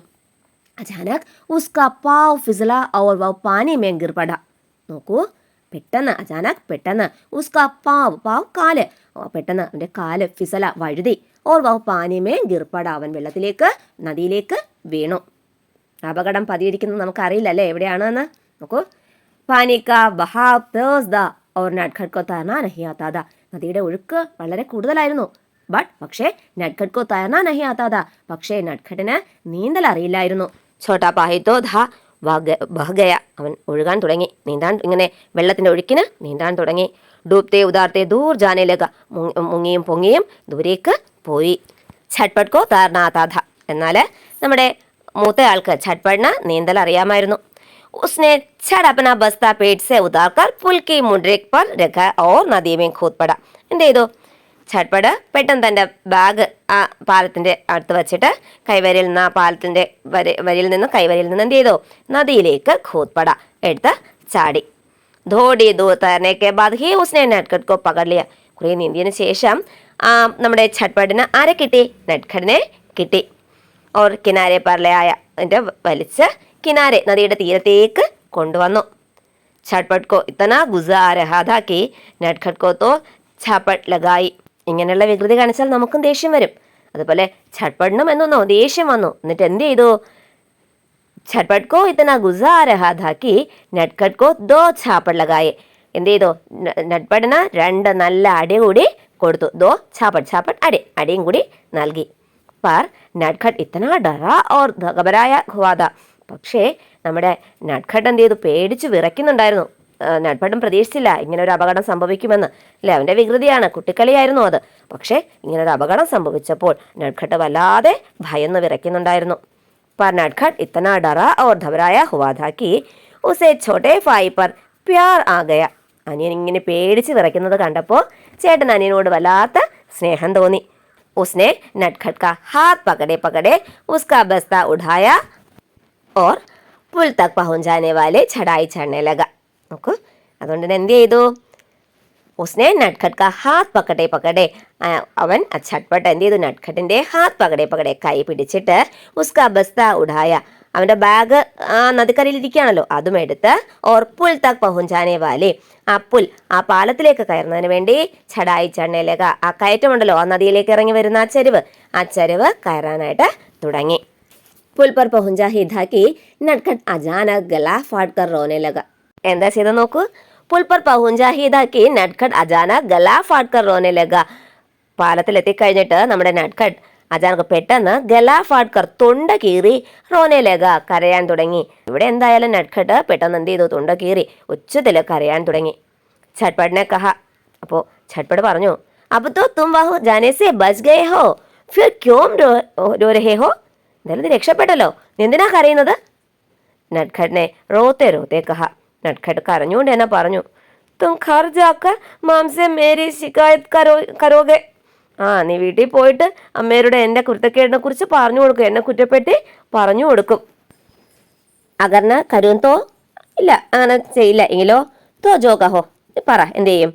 അചാനക് ഉസ്കാ pav ഫിസല our wow pani may Gir പട. നോക്കൂ, പെട്ടെന്ന് ഉസ്കാ പാവ് കാല്, പെട്ടെന്ന് അവൻ്റെ കാല് ഫിസല വഴുതി. Or wow pani may Gir പട, അവൻ വെള്ളത്തിലേക്ക്, നദിയിലേക്ക് വീണു. അപകടം പതിയിരിക്കുന്നത് നമുക്കറിയില്ല അല്ലേ എവിടെയാണെന്ന്. നോക്കൂ, പാനി കാ ബഹാവ് തേസ് ദ ഓർ നട്ഖട്ട് കോ തൈർനാ നഹീ ആതാ ദ. നദിയുടെ ഒഴുക്ക് വളരെ കൂടുതലായിരുന്നു. പക്ഷേ നട്ഖട്ട് കോ തൈർനാ നഹീ ആതാ ദ. പക്ഷേ നട്ഖട്ടിന് നീന്തൽ അറിയില്ലായിരുന്നു. ഛോട്ടാ പാഹി തോ ധാ ബഹഗയ, അവൻ ഒഴുകാൻ തുടങ്ങി, ഇങ്ങനെ വെള്ളത്തിൻ്റെ ഒഴുക്കിന് നീന്താൻ തുടങ്ങി. ഡൂബ്തേ ഉദാർത്തെ ദൂർ ജാനെ ലഗ, മുങ്ങിയും പൊങ്ങിയും ദൂരേക്ക് പോയി. छटपट को തൈർനാ ആതാ ഥ. എന്നാൽ നമ്മുടെ മൂത്തയാൾക്ക് छटपटिന് നീന്തൽ അറിയാമായിരുന്നു. उसने छड़ अपना बस्ता पेट से उतारकर पुल की मुंड्रेक पर रखा और नदी में कूद पड़ा. എന്ത് ചെയ്തു? छटपट പെട്ടെന്ന് തൻ്റെ ബാഗ് ആ പാലത്തിൻ്റെ അടുത്ത് വെച്ചിട്ട് കൈവരിയിൽ നിന്ന്, ആ പാലത്തിൻ്റെ വരിയിൽ നിന്ന് കൈവരിയിൽ നിന്ന് എന്ത് ചെയ്തു? നദിയിലേക്ക് ഖൂദ്പട എടുത്ത് ചാടി. ധോടി ദൂർ തൈർനേക്കെ ബാദ് ഹി ഉസ്നെ നട്ഖട്ട് കോ പകഡ് ലിയ. കുറേ നീന്തിയതിന് ശേഷം നമ്മുടെ छटपटिന് ആരെ കിട്ടി? നട്ഖട്ടിനെ കിട്ടി. ഓർ കിനാരെ പർലയായ, എന്നിട്ട് വലിച്ച് കിനാരെ, നദിയുടെ തീരത്തേക്ക് കൊണ്ടുവന്നു. छटपट को इतना गुस्सा आ रहा था कि नटखट को तो छापट लगाई. ഇങ്ങനെയുള്ള വികൃതി കാണിച്ചാൽ നമുക്കും ദേഷ്യം വരും. അതുപോലെ छटपटिനും എന്നൊന്നോ ദേഷ്യം വന്നു. എന്നിട്ട് എന്ത് ചെയ്തു? छटपट को इतना गुस्सा आ रहा था कि नटखट को 2 छापट लगाए. എന്ത് ചെയ്തു? നട്ഖട്ടിന് 2 നല്ല അടി കൂടി കൊടുത്തു. 2 छापट അടിയും കൂടി നൽകി. पर नटखट इतना डरा और घबराया हुआ था. പക്ഷേ നമ്മുടെ നട്ഖട്ട് എന്ത് ചെയ്തു? പേടിച്ച് വിറയ്ക്കുന്നുണ്ടായിരുന്നു. നട്ഖട്ടും പ്രതീക്ഷിച്ചില്ല ഇങ്ങനെ ഒരു അപകടം സംഭവിക്കുമെന്ന്, അല്ലേ? അവൻ്റെ വികൃതിയാണ്, കുട്ടിക്കളിയായിരുന്നു അത്. പക്ഷേ ഇങ്ങനൊരു അപകടം സംഭവിച്ചപ്പോൾ നട്ഖട്ട് വല്ലാതെ ഭയന്ന് വിറയ്ക്കുന്നുണ്ടായിരുന്നു. पर नटखट इतना डरा और घबराया हुआ था कि उसे छोटे भाई पर प्यार आ गया. അനിയൻ ഇങ്ങനെ പേടിച്ച് വിറയ്ക്കുന്നത് കണ്ടപ്പോൾ ചേട്ടൻ അനിയനോട് വല്ലാത്ത സ്നേഹം തോന്നി. उसने नटखट का हाथ पकड़े उसका बस्ता उठाया और पुल तक पहुंच जाने वाले चढ़ाई चढ़ने लगा. നോക്കൂ, അതുകൊണ്ട് തന്നെ എന്ത് ചെയ്തു? ഉസ്നെ നട്ഖട്ട് കാ ഹാത്ത് പകടെ അവൻ छटपट എന്ത് ചെയ്തു? നട്ഖട്ടിൻ്റെ ഹാത്ത് പകടെ കൈ പിടിച്ചിട്ട് ഉസ്കാ ബസ്ത ഉഠായ, അവൻ്റെ ബാഗ് ആ നദിക്കരയിലിരിക്കുകയാണല്ലോ, അതും എടുത്ത് ഓർ പുൽ തക് പഹുഞ്ചാനെ വാലി, ആ പുൽ ആ പാലത്തിലേക്ക് കയറുന്നതിന് വേണ്ടി ചടായി ചണ്ണയിലേക്ക ആ കയറ്റമുണ്ടല്ലോ, ആ നദിയിലേക്ക് ഇറങ്ങി വരുന്ന ആ ചരിവ് കയറാനായിട്ട് തുടങ്ങി. പുൽ പർ പഹുഞ്ചാ ഹി ഥാ കി നട്ഖട്ട് അചാനക് ഗല ഫാട് കർ റോനെ ലഗ. എന്താ ചെയ്ത് നോക്കൂ. പുൽ പർ പഹുഞ്ചാ ഹി ഥാ കി നട്ഖട്ട് അചാനക് ഗല ഫാട് കർ റോനെ ലഗ. പാലത്തിലെത്തിക്കഴിഞ്ഞിട്ട് നമ്മുടെ നട്ഖട്ട് അചാനക് പെട്ടെന്ന് ഗല ഫാട്കർ തൊണ്ട കീറി റോനെ ലഗ കരയാൻ തുടങ്ങി. ഇവിടെ എന്തായാലും നട്ഖട്ട് പെട്ടെന്ന് എന്ത് ചെയ്തു, തൊണ്ട കീറി ഉച്ചത്തിൽ കരയാൻ തുടങ്ങി. ഛട്പടിനെ കഹ, അപ്പോൾ ഛട്പട് പറഞ്ഞു, അബ് തോ തും വഹു ജാനെ സെ ബച്ച് ഗയേ ഹോ ഫിർ ക്യോം രോ രഹേ ഹോ. എന്തായാലും രക്ഷപ്പെട്ടല്ലോ, എന്തിനാ കരയുന്നത്? നട്ഖട്ടിനെ റോത്തെ റോത്തെ കഹ, നട്ഖട്ട് കരഞ്ഞുകൊണ്ട് തന്നെ പറഞ്ഞു, തും ഘർ ജാക്കർ മാംസെ മേരി ശികായത് കരോഗെ. നീ വീട്ടിൽ പോയിട്ട് അമ്മയോട് എൻ്റെ കുരുത്തക്കേടിനെ കുറിച്ച് പറഞ്ഞു കൊടുക്കും, എന്നെ കുറ്റപ്പെട്ടി പറഞ്ഞു കൊടുക്കും. അകർന്ന് കരുന്തോ, ഇല്ല അങ്ങനെ ചെയ്യില്ല എങ്കിലോ, തോ ജോ കഹോ, പറ എന്ത് ചെയ്യും?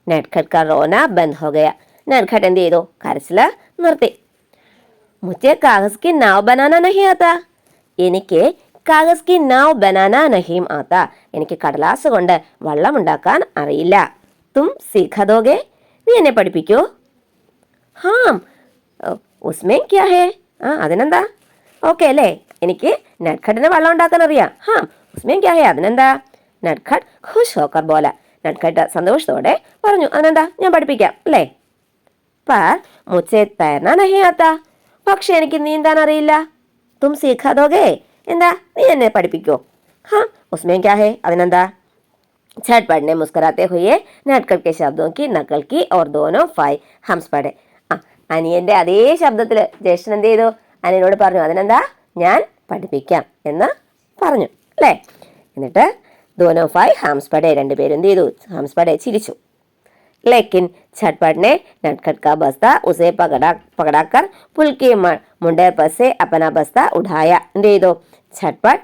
നട്ഖട്ട് കാ റോന ബന്ദ് ഹോ ഗയ. നട്ഖട്ട് എന്ത് ചെയ്തു, കരച്ചില് നിർത്തി. മുझे കാഗസ് കി നാവ് ബനാന നഹീ ആതാ. എനിക്ക് കാഗസ് കി നാവ് ബനാന നഹീം ആതാ. എനിക്ക് കടലാസ് കൊണ്ട് വള്ളം ഉണ്ടാക്കാൻ അറിയില്ല. തും സീഖ ദോഗെ. നീ എന്നെ പഠിപ്പിക്കോ? ഹാം ഉസ്മേ ക്യാ ഹേ. അതിനെന്താ? ഓക്കെ അല്ലേ, എനിക്ക് നട്ഖട്ടിന് വെള്ളം ഉണ്ടാക്കാൻ അറിയാം. ഹാം ഉസ്മേ ക്യാ ഹേ, അതിനെന്താ? നട്ഖട്ട് ഖുഷ് ഹോക്കർ ബോല. നട്ഖട്ട് സന്തോഷത്തോടെ പറഞ്ഞു, അതിനെന്താ, ഞാൻ പഠിപ്പിക്കാം അല്ലേ. പർ മുझे തൈർനാ നഹീ ആതാ. പക്ഷെ എനിക്ക് നീന്താൻ അറിയില്ല. തും സീഖാ ദോഗേ. എന്താ, നീ എന്നെ പഠിപ്പിക്കോ? ഹാം ഉസ്മേ ക്യാ ഹേ, അതിനെന്താ? झटपट ने मुस्कुराते हुए नटखट के शब्दों की नकल की और दोनों फाई हम्स पड़े. അനിയന്റെ അതേ ശബ്ദത്തിൽ ജ്യേഷ്ഠൻ എന്ത് ചെയ്തു, അനിയനോട് പറഞ്ഞു, അതിനെന്താ, ഞാൻ പഠിപ്പിക്കാം എന്ന് പറഞ്ഞു അല്ലേ. എന്നിട്ട് ദോനോ ഫായ് ഹംസ് പടേ, രണ്ടുപേരും എന്ത് ചെയ്തു, ഹംസ് പടേ ചിരിച്ചു. लेकिन झटपट ने नटखट का बस्ता उसे पकड़ाकर पुल के मुंडेर पर से अपना बस्ता उठाया. എന്ത് ചെയ്തു, झटपट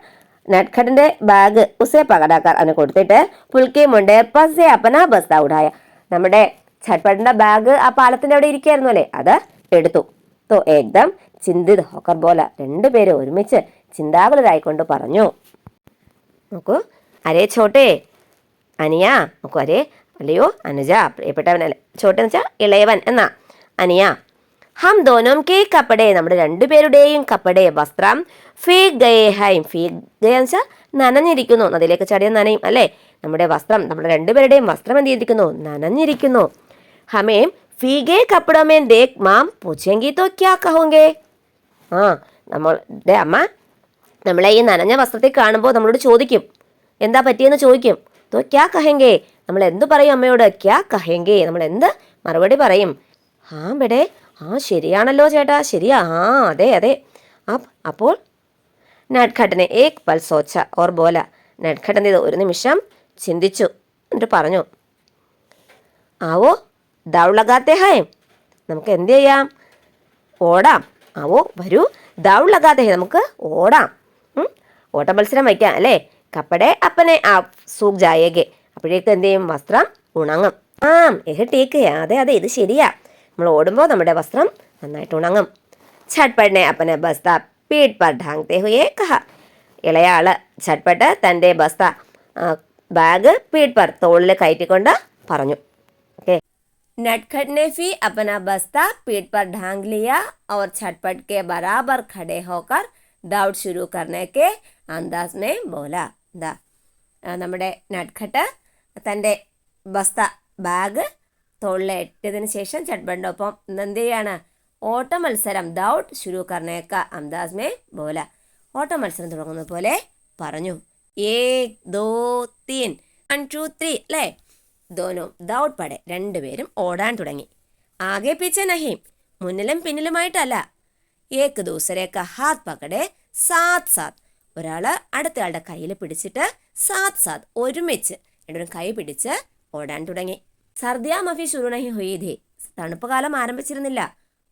നട്ഖട്ടിന്റെ ബാഗ് ഉസേ പകടാക്കർ അവന് കൊടുത്തിട്ട് പുൽക്കി മുണ്ടേർ पर से अपना बस्ता उठाया. നമ്മുടെ ഛട്പടിന്റെ ബാഗ് ആ പാലത്തിന്റെ അവിടെ ഇരിക്കുകയായിരുന്നു അല്ലേ, അത് എടുത്തു. തോ ഏകദം ചിന്തിത് ഹോക്കർ ബോല. രണ്ടുപേരും ഒരുമിച്ച് ചിന്താകുലരായിക്കൊണ്ട് പറഞ്ഞു, നോക്കൂ, അരേ ഛോട്ടേ അനിയ, നോക്കൂ, അരേ അല്ലയോ അനുജ, പ്രിയപ്പെട്ടവനല്ലേ, ചോട്ടെ എന്ന് വെച്ചാൽ ഇളയവൻ എന്നാ. അനിയ, ഹം ദോനോം കെ കപ്പടേ, നമ്മുടെ രണ്ടുപേരുടെയും കപ്പടേ വസ്ത്രം ഫീഗ് ഗയേ ഹൈം. ഫീഗ് ഗയ എന്ന് വെച്ചാൽ നനഞ്ഞിരിക്കുന്നു, നദിയിലേക്ക് ചടിയ നനയും അല്ലേ. നമ്മുടെ വസ്ത്രം, നമ്മുടെ രണ്ടുപേരുടെയും വസ്ത്രം എന്ത് ചെയ്തിരിക്കുന്നു, നനഞ്ഞിരിക്കുന്നു. ഹമേം ഫീഗേ കപ്പടമേ ദേഖ് മാം പൂച്ചെങ്കി തോ ക്യാ കഹോങ്കേ. നമ്മളുടെ അമ്മ നമ്മളെ ഈ നനഞ്ഞ വസ്ത്രത്തെ കാണുമ്പോൾ നമ്മളോട് ചോദിക്കും, എന്താ പറ്റിയെന്ന് ചോദിക്കും. തോ ക്യാ കഹെങ്കേ, നമ്മൾ എന്ത് പറയും അമ്മയോട്? ക്യാ കഹെങ്കേ, നമ്മൾ എന്ത് മറുപടി പറയും? ബെടേ, ശരിയാണല്ലോ ചേട്ടാ, ശരിയാ, അതെ അതെ. അപ്പോൾ നട്ഖട്ടിനെ ഏക് പൽ സോച്ച ഓർ ബോല. നട്ഖട്ട് എന്ത് ചെയ്തു, ഒരു നിമിഷം ചിന്തിച്ചു, എന്നിട്ട് പറഞ്ഞു, ആവോ ദൗ ലഗാത്തെ ഹൈ, നമുക്ക് എന്ത് ചെയ്യാം, ഓടാം. ആവോ വരൂ, ദൗ ലഗാത്തെ ഹൈ, നമുക്ക് ഓടാം, ഓട്ട മത്സരം വയ്ക്കാം അല്ലേ. കപ്പടെ അപ്പനെ സൂഖ് ജായേഗെ, അപ്പോഴേക്ക് എന്ത് ചെയ്യും, വസ്ത്രം ഉണങ്ങും. ടേക്ക്, അതെ അതെ, ഇത് ശരിയാ, നമ്മൾ ഓടുമ്പോൾ നമ്മുടെ വസ്ത്രം നന്നായിട്ട് ഉണങ്ങും. ഛട്പടിനെ അപ്പനെ ബസ്ത പീഠ് പർ ഢാങ്തെ ഹുയേ കഹ. ഇളയാള് ഛട്പട്ട് തൻ്റെ ബസ്ത ബാഗ് പീഠ് പർ തോളിൽ കയറ്റിക്കൊണ്ട് പറഞ്ഞു. ഓക്കെ, नटखट ने भी अपना बस्ता पीठ पर ढांग लिया और झटपट के बराबर खड़े होकर दौड़ शुरू करने के अंदाज में बोला. നമ്മുടെ നട്ഖട്ട് തൻ്റെ ബസ്ത ബാഗ് തോളിൽ ഇട്ടതിന് ശേഷം ഛട്പടിൻ്റെ ഒപ്പം എന്ത് ചെയ്യാണ്, ഓട്ട മത്സരം ദൗഡ് ശുരു കർണേക്ക അന്താസ് മേ ബോല, ഓട്ട മത്സരം തുടങ്ങുന്നത് പോലെ പറഞ്ഞു. 1 2 3 1 2 3 അല്ലേ. ദോനോ ദൗഡ് പടെ, രണ്ടുപേരും ഓടാൻ തുടങ്ങി. ആകെ പീച്ചെ നഹീം, മുന്നിലും പിന്നിലുമായിട്ടല്ല. ഏക് ദൂസരേക്ക ഹാത്ത് പകടെ സാത്ത് സാത്ത്, ഒരാള് അടുത്തയാളുടെ കയ്യിൽ പിടിച്ചിട്ട് സാത്ത് സാത്ത് ഒരുമിച്ച് രണ്ടുപേരും കൈ പിടിച്ച് ഓടാൻ തുടങ്ങി. സർദിയാ മഫി ശുരു നഹി ഹുയി ഥി, തണുപ്പ് കാലം ആരംഭിച്ചിരുന്നില്ല.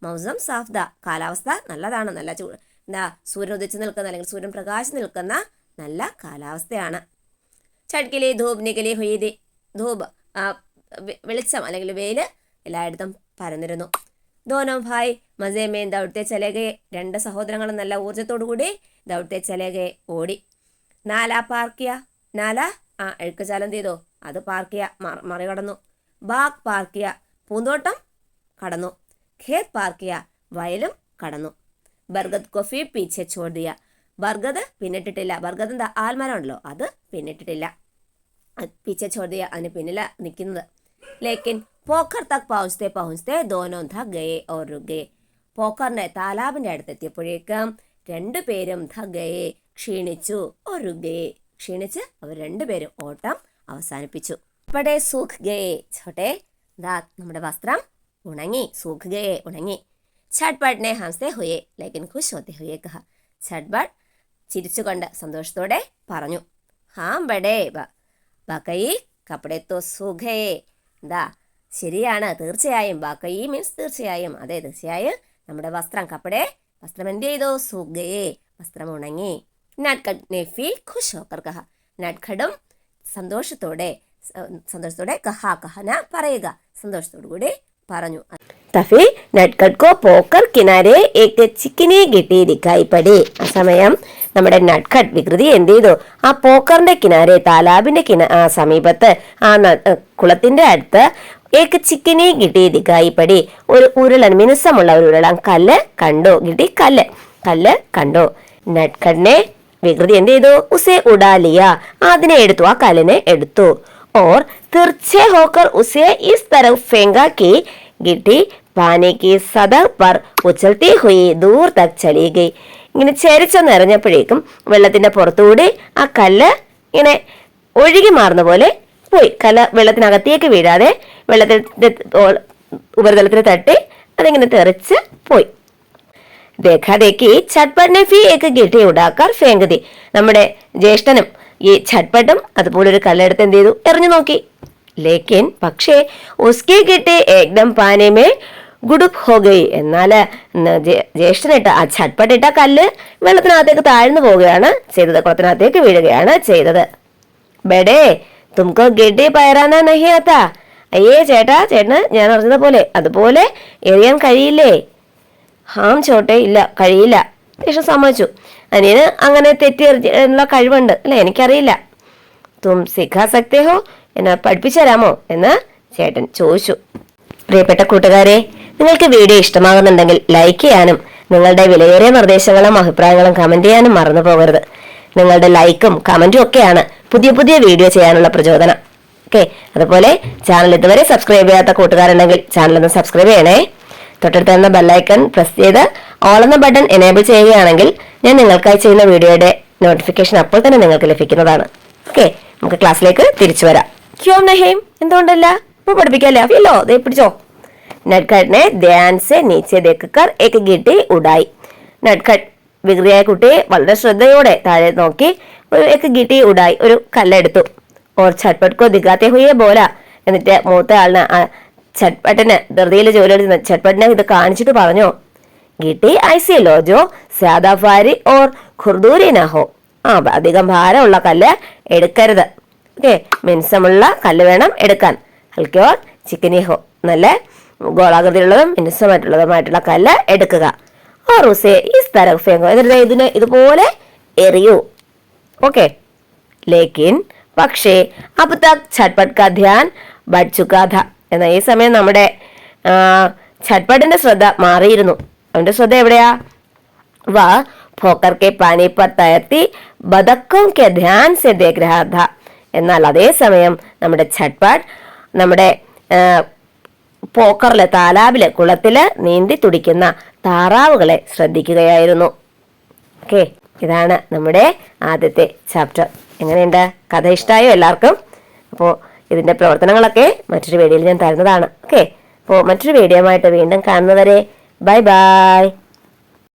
മൗസം സാഫ്ദ, കാലാവസ്ഥ നല്ലതാണ്, നല്ല സൂര്യൻ ഉദിച്ചു നിൽക്കുന്ന അല്ലെങ്കിൽ സൂര്യൻ പ്രകാശിച്ചു നിൽക്കുന്ന നല്ല കാലാവസ്ഥയാണ്. ചട്കിലി ധൂപ് നികലി ഹുയി ഥി, ധൂപ് വെളിച്ചം അല്ലെങ്കിൽ വെയിൽ എല്ലായിടത്തും പരന്നിരുന്നു. ദോനോ ഭായ് മസേമേ ദൗഡ്ത്തെ ചലേഗെ. രണ്ട് സഹോദരങ്ങളും നല്ല ഊർജ്ജത്തോടു കൂടി ദൗഡ്ത്തെ ചലേഗെ ഓടി. നാല പാർക്കിയ. നാല എഴുക്കച്ചാലം ചെയ്തോ, അത് പാർക്കിയ മറികടന്നു. ബാഗ് പാർക്കിയ പൂന്തോട്ടം കടന്നു. ഖേത് പാർക്കിയ വയലും കടന്നു. ബർഗദ് കൊഫി പീछे छोड़ दिया. ബർഗദ് പിന്നിട്ടിട്ടില്ല. ബർഗദ് എന്താ ആൽമരം ഉണ്ടല്ലോ, അത് പിന്നിട്ടിട്ടില്ല. പീछे छोड़ दिया അതിന് പിന്നില നിൽക്കുന്നത്. ലേക്കിൻ പോഖർ തക് പहुंचते पहुंचते दोनों थक गए और रुक गए. പോഖറിന്റെ താലാബിന്റെ അടുത്തെത്തിയപ്പോഴേക്കും രണ്ടുപേരും थक गए ക്ഷീണിച്ചു. और रुक गए ക്ഷീണിച്ച് അവർ രണ്ടുപേരും ഓട്ടം അവസാനിപ്പിച്ചു. കപ്പടെ സൂഖ് ഗയേ. ചോട്ടെ ദാ നമ്മുടെ വസ്ത്രം ഉണങ്ങി. സൂഖ് ഗയേ ഉണങ്ങി. छटपट ने हंसते हुए लेकिन खुश होते हुए कहा. छटपट ചിരിച്ചുകൊണ്ട് സന്തോഷത്തോടെ പറഞ്ഞു. ഹാം ബഡേ ബക്കയി കപ്പടെ തോ സൂഖേ. എന്താ ശരിയാണ്, തീർച്ചയായും. ബക്കയി മീൻസ് തീർച്ചയായും. അതെ, തീർച്ചയായും നമ്മുടെ വസ്ത്രം കപ്പടെ വസ്ത്രം എന്ത് ചെയ്തു? സൂഖേ വസ്ത്രം ഉണങ്ങി. നട്ട്ഖട്ട് ने भी खुश होकर कहा. നട്ട്ഖട്ടും സന്തോഷത്തോടെ കഹന പറയുക, സന്തോഷത്തോടു കൂടി പറഞ്ഞു. തഫി നട്ട്ഖട്ട് കോ പോക്കർ കിനാരെ ഏക് ചിക്കനി ഗിട്ടി ദിക്കായി പടി. ആ സമയം നമ്മുടെ നട്ട്ഖട്ട് വികൃതി എന്ത് ചെയ്തു? ആ പോക്കറിന്റെ കിനാരെ, താലാബിന്റെ സമീപത്ത്, ആ കുളത്തിന്റെ അടുത്ത് ഏക് ചിക്കനി ഗിട്ടി ദിക്കായി പടി, ഒരു ഉരുളൻ, മിനുസമുള്ള ഒരു ഉരുളൻ കല്ല് കണ്ടു. ഗിട്ടി കല്ല് കണ്ടു. നട്ട്ഖട്ടിനെ വികൃതി എന്ത് ചെയ്തു? ഉസേ ഉഡാലിയ അതിനെ എടുത്തു, ആ കല്ലിനെ എടുത്തു. और तिरछे होकर उसे इस तरफ फेंका कि गिट्टी पानी की सतह पर उछलती हुई दूर तक चली गई. ഇങ്ങനെ ചെരിച്ചെന്നെറിഞ്ഞപ്പോഴേക്കും വെള്ളത്തിന്റെ പുറത്തുകൂടി ആ കല്ല് ഇങ്ങനെ ഒഴുകി മാറുന്ന പോലെ പോയി. കല്ല് വെള്ളത്തിനകത്തേക്ക് വീഴാതെ വെള്ളത്തിന്റെ ഉപരിതലത്തിൽ തട്ടി അതിങ്ങനെ തെറിച്ച് പോയി. देखा देखी छटपट ने भी एक गिट्टी उड़ाकर फेंक दी. നമ്മുടെ ജ്യേഷ്ഠനും ഈ ഛട്ട്പട്ടും അതുപോലെ ഒരു കല്ലെടുത്ത് എന്ത് ചെയ്തു? എറിഞ്ഞു നോക്കി. ലേക്കിൻ പക്ഷേ ഉസ്കി गिट्टी एकदम पानी में गुडुप हो गई. എന്നാൽ ജ്യേഷ്ഠനിട്ട ആ ഛട്ട്പട്ടിട്ട കല്ല് വെള്ളത്തിനകത്തേക്ക് താഴ്ന്നു പോവുകയാണ് ചെയ്തത്, കുളത്തിനകത്തേക്ക് വീഴുകയാണ് ചെയ്തത്. ബെഡേ തുമക്കോ गिट्टी പയറാനാ നഹി ആത്താ. അയ്യേ ചേട്ടന് ഞാൻ അറിഞ്ഞത് പോലെ അതുപോലെ എറിയാൻ കഴിയില്ലേ? ഹാം ചോട്ടെ ഇല്ല, കഴിയില്ല. ജ്യേഷ്ഠൻ സമ്മതിച്ചു. അനിയന് അങ്ങനെ തെറ്റി എറിയാനുള്ള കഴിവുണ്ട് അല്ലെ, എനിക്കറിയില്ല. തും സിഖാ സക്തേ ഹോ, എന്നെ പഠിപ്പിച്ചു തരാമോ എന്ന് ചേട്ടൻ ചോദിച്ചു. പ്രിയപ്പെട്ട കൂട്ടുകാരെ, നിങ്ങൾക്ക് വീഡിയോ ഇഷ്ടമാകുന്നുണ്ടെങ്കിൽ ലൈക്ക് ചെയ്യാനും നിങ്ങളുടെ വിലയേറിയ നിർദ്ദേശങ്ങളും അഭിപ്രായങ്ങളും കമന്റ് ചെയ്യാനും മറന്നു പോകരുത്. നിങ്ങളുടെ ലൈക്കും കമന്റും ഒക്കെയാണ് പുതിയ പുതിയ വീഡിയോ ചെയ്യാനുള്ള പ്രചോദനം. ഓക്കെ, അതുപോലെ ചാനൽ ഇതുവരെ സബ്സ്ക്രൈബ് ചെയ്യാത്ത കൂട്ടുകാരുണ്ടെങ്കിൽ ചാനൽ ഒന്ന് സബ്സ്ക്രൈബ് ചെയ്യണേ. തൊട്ടടുത്ത് തന്നെ ബെല്ലൈക്കൺ പ്രസ് ചെയ്ത് ഓൾ എന്ന ബട്ടൺ എനേബിൾ ചെയ്യുകയാണെങ്കിൽ ഞാൻ നിങ്ങൾക്കായി ചെയ്യുന്ന വീഡിയോയുടെ നോട്ടിഫിക്കേഷൻ അപ്പോൾ തന്നെ നിങ്ങൾക്ക് ലഭിക്കുന്നതാണ്. ഓക്കെ, നമുക്ക് ക്ലാസ്സിലേക്ക് തിരിച്ചു വരാം. ക്യോം നഹീം, എന്തുകൊണ്ടല്ല, ഇപ്പോൾ പഠിപ്പിക്കാല്ലേ? അല്ലോ ദേ പിടിച്ചോ. നട്ട്ഖട്ടിനെ ധ്യാൻ സെ നീച്ചെ ദേക്കർ ഏക് ഗിട്ടി ഉഡായി. നട്ട്ഖട്ട് വികൃതിയായ കുട്ടിയെ വളരെ ശ്രദ്ധയോടെ താഴെ നോക്കി ഏക് ഗിട്ടി ഉഡായി, ഒരു കല്ലെടുത്തു. ഓർ ഛട്ട്പട്ട് കോ ദിഖാത്തെ ഹുയേ ബോല, എന്നിട്ട് മൂത്ത ആളിന് ഛട്ട്പട്ടിന് ധൃതിയിൽ ജോലി ഛട്ട്പട്ടിനെ ഇത് കാണിച്ചിട്ട് പറഞ്ഞു. ഗിട്ടി IC law Joe സ്യാദാ Bhari or ഖുർദൂരി ന ഹോ. അധികം ഭാരമുള്ള കല്ല് എടുക്കരുത്. ഓക്കെ, മിനുസമുള്ള കല്ല് വേണം എടുക്കാൻ. ഹൽക്കി ഓർ ചിക്കനി ഹോ, നല്ല ഗോളാകൃതിയുള്ളതും മിനുസമായിട്ടുള്ളതുമായിട്ടുള്ള കല്ല് എടുക്കുക. ഓർ ഉസേ ഇസ് തരഫ് ഫേങ്കോ, എന്നിട്ട് ഇതിനെ ഇതുപോലെ എറിയൂ. ഓക്കെ, ലേക്കിൻ പക്ഷേ അബ് തക് ഛട്ട്പട്ട് കാ ധ്യാൻ ബഡ് ചുകാ ഥ. എന്നാൽ ഈ സമയം നമ്മുടെ ഛട്ട്പട്ടിന്റെ ശ്രദ്ധ മാറിയിരുന്നു. അവന്റെ ശ്രദ്ധ എവിടെയാ? വാ പോക്കർ കെ പാനി പർ തയർത്തി ബദക്കോം കെ ധ്യാൻ സെ ദേഖ് രഹാ ഥ. എന്നാൽ അതേ സമയം നമ്മുടെ ഛട്ട്പട്ട് നമ്മുടെ പോക്കറിലെ, താലാബിലെ, കുളത്തില് നീന്തി തുടിക്കുന്ന താറാവുകളെ ശ്രദ്ധിക്കുകയായിരുന്നു. ഓക്കെ, ഇതാണ് നമ്മുടെ ആദ്യത്തെ ചാപ്റ്റർ. എങ്ങനെയുണ്ട്? കഥ ഇഷ്ടമായോ എല്ലാവർക്കും? അപ്പോൾ ഇതിന്റെ പ്രവർത്തനങ്ങളൊക്കെ മറ്റൊരു വീഡിയോയിൽ ഞാൻ തരുന്നതാണ്. ഓക്കെ, അപ്പോൾ മറ്റൊരു വീഡിയോ ആയിട്ട് വീണ്ടും കാണുന്നവരെ ബൈ ബൈ.